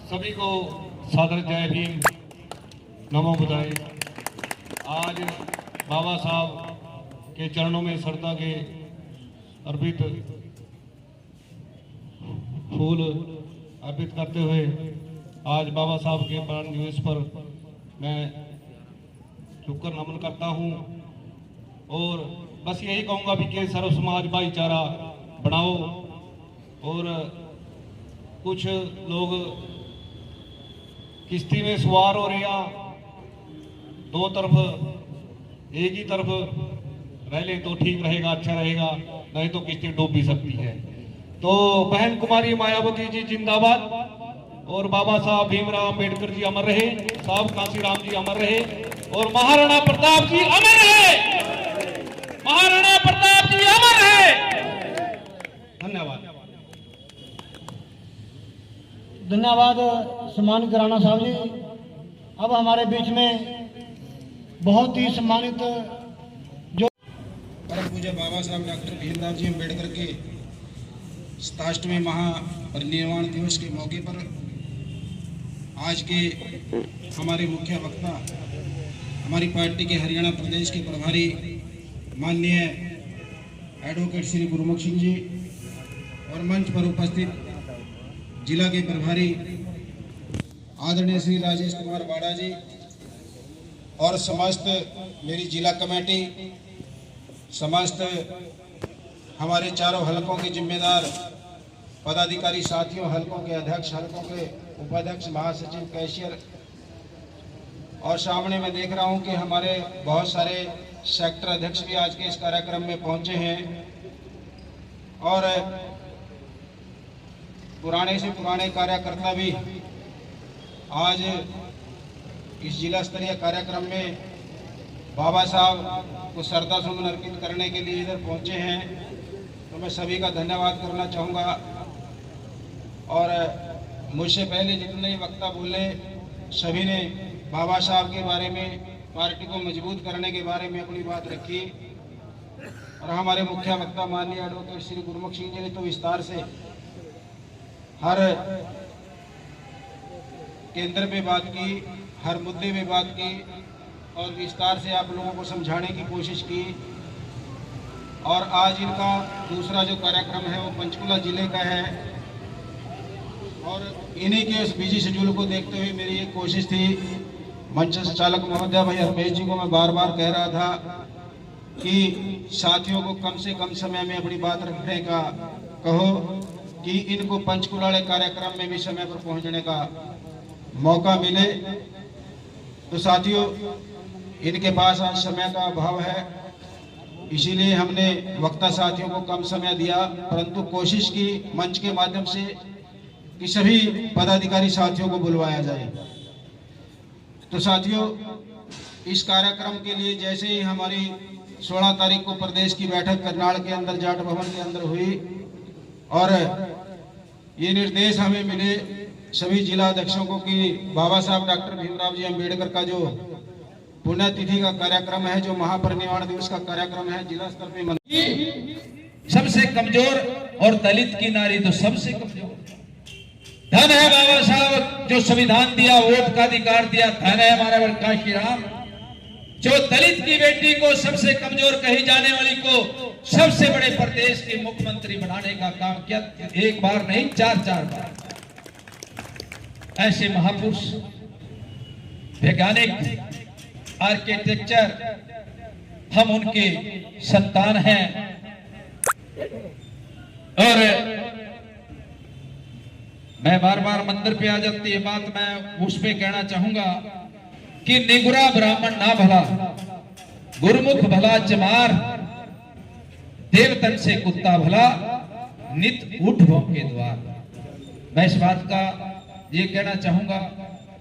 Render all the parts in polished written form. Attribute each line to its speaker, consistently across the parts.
Speaker 1: सभी को सादर जय भीम, नमो बुधाई। आज बाबा साहब के चरणों में श्रद्धा के अर्पित फूल अर्पित करते हुए आज बाबा साहब के प्राण दिवस पर मैं झुककर नमन करता हूं और बस यही कहूंगा भी कि सर्व समाज भाईचारा बनाओ। और कुछ लोग किश्ती में सवार हो रहे हैं, दो तरफ एक ही तरफ रह ले तो ठीक रहेगा, अच्छा रहेगा, नहीं तो किश्ती डूब भी सकती है। तो बहन कुमारी मायावती जी जिंदाबाद और बाबा साहब भीमराव अंबेडकर जी अमर रहे, साहब कांसीराम जी अमर रहे और महाराणा प्रताप जी अमर रहे, महाराणा प्रताप जी अमर रहे। धन्यवाद।
Speaker 2: धन्यवाद सम्मानित राणा साहब जी। अब हमारे बीच में बहुत ही सम्मानित जो
Speaker 3: परम पूज्य बाबा साहब डॉक्टर भीमराव जी अम्बेडकर के 67वें महापरिनिर्वाण दिवस के मौके पर आज के हमारे मुख्य वक्ता हमारी पार्टी के हरियाणा प्रदेश के प्रभारी माननीय एडवोकेट श्री गुरमुख सिंह जी और मंच पर उपस्थित जिला के प्रभारी आदरणीय श्री राजेश कुमार बाड़ा जी और समस्त मेरी जिला कमेटी, समस्त हमारे चारों हलकों के जिम्मेदार पदाधिकारी साथियों, हलकों के अध्यक्ष, हलकों के उपाध्यक्ष, महासचिव, कैशियर और सामने मैं देख रहा हूं कि हमारे बहुत सारे सेक्टर अध्यक्ष भी आज के इस कार्यक्रम में पहुंचे हैं और पुराने से पुराने कार्यकर्ता भी आज इस जिला स्तरीय कार्यक्रम में बाबा साहब को श्रद्धा सुमन अर्पित करने के लिए इधर पहुंचे हैं। तो मैं सभी का धन्यवाद करना चाहूँगा और मुझसे पहले जितने वक्ता बोले सभी ने बाबा साहब के बारे में, पार्टी को मजबूत करने के बारे में अपनी बात रखी और हमारे मुख्य वक्ता माननीय एडवोकेट श्री गुरमुख सिंह जी ने तो विस्तार से हर केंद्र पे बात की, हर मुद्दे पे बात की और विस्तार से आप लोगों को समझाने की कोशिश की। और आज इनका दूसरा जो कार्यक्रम है वो पंचकुला जिले का है और इन्हीं के उस बिजी शेड्यूल को देखते हुए मेरी एक कोशिश थी, मंच संचालक महोदय भाई हरमेश जी को मैं बार बार कह रहा था कि साथियों को कम से कम समय में अपनी बात रखने का कहो कि इनको पंचकुला वाले कार्यक्रम में भी समय पर पहुंचने का मौका मिले। तो साथियों इनके पास आज समय का अभाव है, इसीलिए हमने वक्ता साथियों को कम समय दिया, परंतु कोशिश की मंच के माध्यम से कि सभी पदाधिकारी साथियों को बुलवाया जाए। तो साथियों इस कार्यक्रम के लिए जैसे ही हमारी 16 तारीख को प्रदेश की बैठक करनाल के अंदर जाट भवन के अंदर हुई और ये निर्देश हमें मिले सभी जिला अध्यक्षों को कि बाबा साहब डॉक्टर भीमराव जी अम्बेडकर का जो पुण्यतिथि का कार्यक्रम है, जो महापरिनिर्वाण दिवस का कार्यक्रम है, जिला स्तर पे
Speaker 4: सबसे कमजोर और दलित की नारी तो सबसे कमजोर। धन है बाबा साहब जो संविधान दिया, वोट का अधिकार दिया। धन है हमारा कांशीराम जो दलित की बेटी को, सबसे कमजोर कही जाने वाली को सबसे बड़े प्रदेश के मुख्यमंत्री बनाने का काम किया। एक बार नहीं, 4-4 बार। ऐसे महापुरुष, वैज्ञानिक, आर्किटेक्चर, हम उनके संतान हैं। और मैं बार बार मंदिर पे आ जाती है बात, मैं उस पे कहना चाहूंगा कि निगुरा ब्राह्मण ना भला, गुरुमुख भला चमार, देवतन से कुत्ता भला, नित उठ भौंके द्वार। मैं इस बात का ये कहना चाहूंगा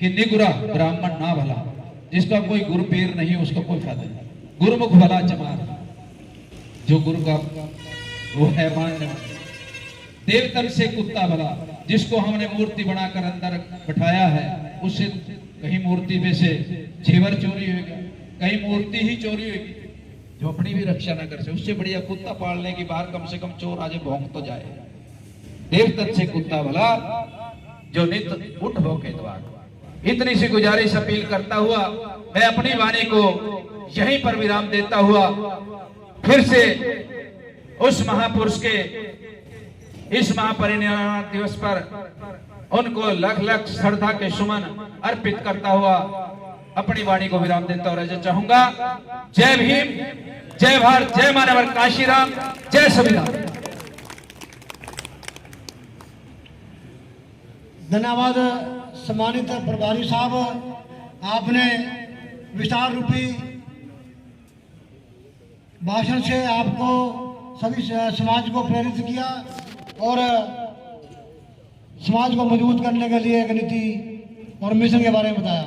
Speaker 4: कि निगुरा ब्राह्मण ना भला, जिसका कोई गुरु पीर नहीं उसका कोई फायदा नहीं। गुरुमुख भला चमार, जो गुरु का वो है मानने वाला। देवतन से कुत्ता भला, जिसको हमने मूर्ति बनाकर अंदर बैठाया है, उससे कहीं मूर्ति में से जेवर चोरी होगी, कहीं मूर्ति ही चोरी होगी, जो अपनी भी रक्षा न कर सके। उससे बढ़िया कुत्ता पालने की बाहर कम से कम चोर आज भौंक तो जाए। देवतन से कुत्ता भला, जो नित उठ हो के द्वार। इतनी सी गुजारिश अपील करता हुआ मैं अपनी वाणी को यहीं पर विराम देता हुआ फिर से उस महापुरुष के इस महापरिनिर्वाण दिवस पर उनको लख लख श्रद्धा के सुमन अर्पित करता हुआ अपनी वाणी को विराम देता हुआ चाहूंगा। जय भीम, जय भारत, जय मानवर काशीराम, जय संविधान।
Speaker 2: धन्यवाद सम्मानित प्रभारी साहब, आपने विचार रूपी भाषण से आपको सभी समाज को प्रेरित किया और समाज को मजबूत करने के लिए एक नीति और मिशन के बारे में बताया।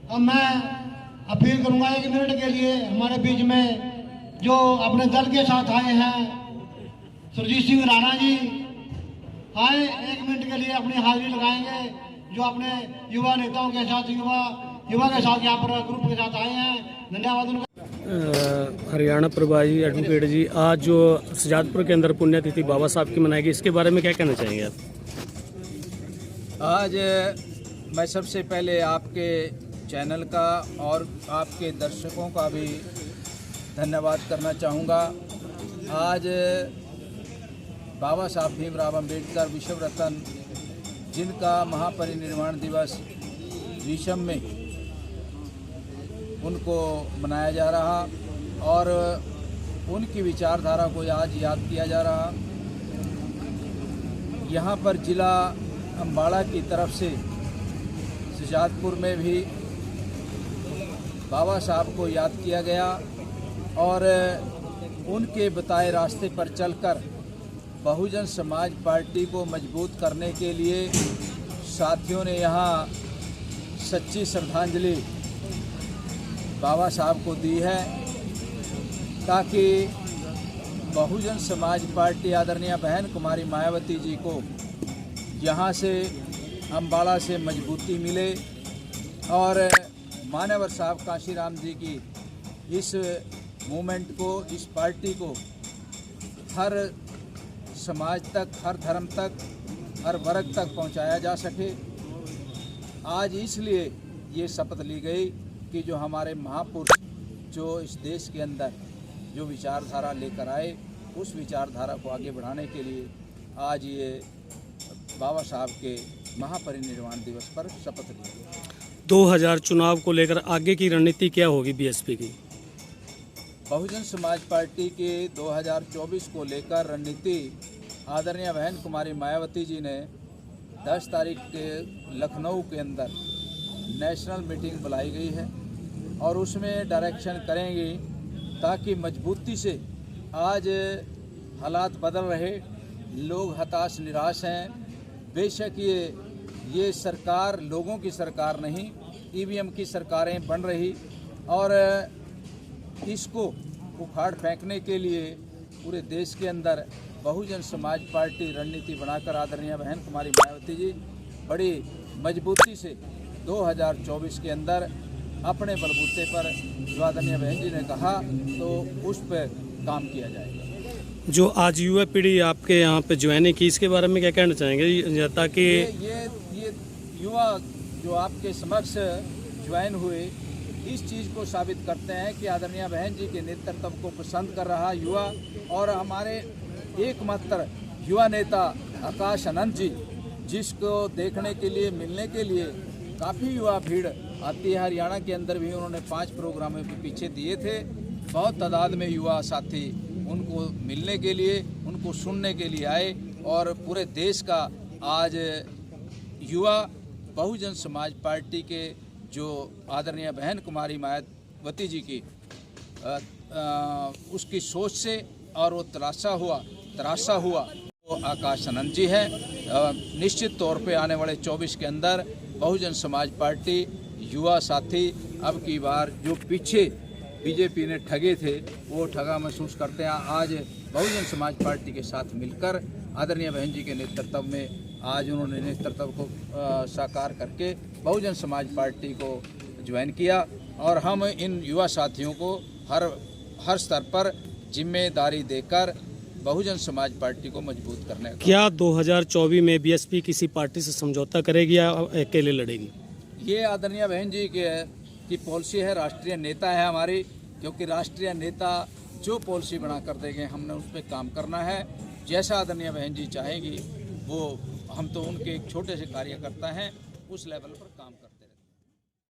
Speaker 2: अब मैं अपील करूंगा 1 मिनट के लिए हमारे बीच में जो अपने दल के साथ आए हैं सुरजीत सिंह राणा जी आए, 1 मिनट के लिए अपनी हाजिरी लगाएंगे, जो अपने युवा नेताओं के साथ युवा के साथ यहाँ पर ग्रुप के साथ आए हैं। धन्यवाद उनका।
Speaker 5: हरियाणा प्रभारी एडवोकेट जी, आज जो सुजातपुर के अंदर पुण्यतिथि बाबा साहब की मनाएगी, इसके बारे में क्या कहना चाहेंगे आप?
Speaker 6: आज मैं सबसे पहले आपके चैनल का और आपके दर्शकों का भी धन्यवाद करना चाहूँगा। आज बाबा साहब भीमराव अम्बेडकर विश्व रत्न, जिनका महापरिनिर्वाण दिवस विषम में उनको मनाया जा रहा और उनकी विचारधारा को आज याद किया जा रहा। यहाँ पर जिला अम्बाड़ा की तरफ से सुजातपुर में भी बाबा साहब को याद किया गया और उनके बताए रास्ते पर चलकर बहुजन समाज पार्टी को मजबूत करने के लिए साथियों ने यहाँ सच्ची श्रद्धांजलि बाबा साहब को दी है, ताकि बहुजन समाज पार्टी आदरणीय बहन कुमारी मायावती जी को यहाँ से अम्बाड़ा से मजबूती मिले और मान्यवर साहब काशीराम जी की इस मूवमेंट को, इस पार्टी को हर समाज तक, हर धर्म तक, हर वर्ग तक पहुंचाया जा सके। आज इसलिए ये शपथ ली गई कि जो हमारे महापुरुष जो इस देश के अंदर जो विचारधारा लेकर आए, उस विचारधारा को आगे बढ़ाने के लिए आज ये बाबा साहब के महापरिनिर्वाण दिवस पर शपथ ली गई।
Speaker 5: 2000 चुनाव को लेकर आगे की रणनीति क्या होगी बीएसपी की?
Speaker 6: बहुजन समाज पार्टी के 2024 को लेकर रणनीति आदरणीय बहन कुमारी मायावती जी ने 10 तारीख के लखनऊ के अंदर नेशनल मीटिंग बुलाई गई है और उसमें डायरेक्शन करेंगी ताकि मजबूती से, आज हालात बदल रहे, लोग हताश निराश हैं। बेशक ये सरकार लोगों की सरकार नहीं, ईवीएम की सरकारें बन रही और इसको उखाड़ फेंकने के लिए पूरे देश के अंदर बहुजन समाज पार्टी रणनीति बनाकर आदरणीय बहन कुमारी मायावती जी बड़ी मजबूती से 2024 के अंदर अपने बलबूते पर जो आदरणीय बहन जी ने कहा तो उस पर काम किया जाएगा।
Speaker 5: जो आज युवा पीढ़ी आपके यहाँ पे ज्वाइनिंग की, इसके बारे में क्या कहना चाहेंगे, ताकि
Speaker 6: ये युवा जो आपके समक्ष ज्वाइन हुए इस चीज़ को साबित करते हैं कि आदरणीय बहन जी के नेतृत्व को पसंद कर रहा युवा और हमारे एकमात्र युवा नेता आकाश अनंत जी, जिसको देखने के लिए, मिलने के लिए काफ़ी युवा भीड़ आती है। हरियाणा के अंदर भी उन्होंने 5 प्रोग्रामों के पीछे दिए थे, बहुत तादाद में युवा साथी उनको मिलने के लिए, उनको सुनने के लिए आए और पूरे देश का आज युवा बहुजन समाज पार्टी के जो आदरणीय बहन कुमारी मायावती जी की उसकी सोच से और वो तराशा हुआ वो आकाश अनंत जी है। निश्चित तौर पे आने वाले 24 के अंदर बहुजन समाज पार्टी युवा साथी अब की बार जो पीछे बीजेपी ने ठगे थे वो ठगा महसूस करते हैं। आज बहुजन समाज पार्टी के साथ मिलकर आदरणीय बहन जी के नेतृत्व में आज उन्होंने नेतृत्व को साकार करके बहुजन समाज पार्टी को ज्वाइन किया और हम इन युवा साथियों को हर स्तर पर जिम्मेदारी देकर बहुजन समाज पार्टी को मजबूत करने का।
Speaker 5: क्या 2024 में बीएसपी किसी पार्टी से समझौता करेगी या अकेले लड़ेगी?
Speaker 6: ये आदरणीय बहन जी की पॉलिसी है, राष्ट्रीय नेता है हमारी, क्योंकि राष्ट्रीय नेता जो पॉलिसी बना कर देंगे हमने उस पर काम करना है। जैसा आदरणीय बहन जी चाहेंगी वो, हम तो उनके एक छोटे से कार्यकर्ता हैं, उस लेवल पर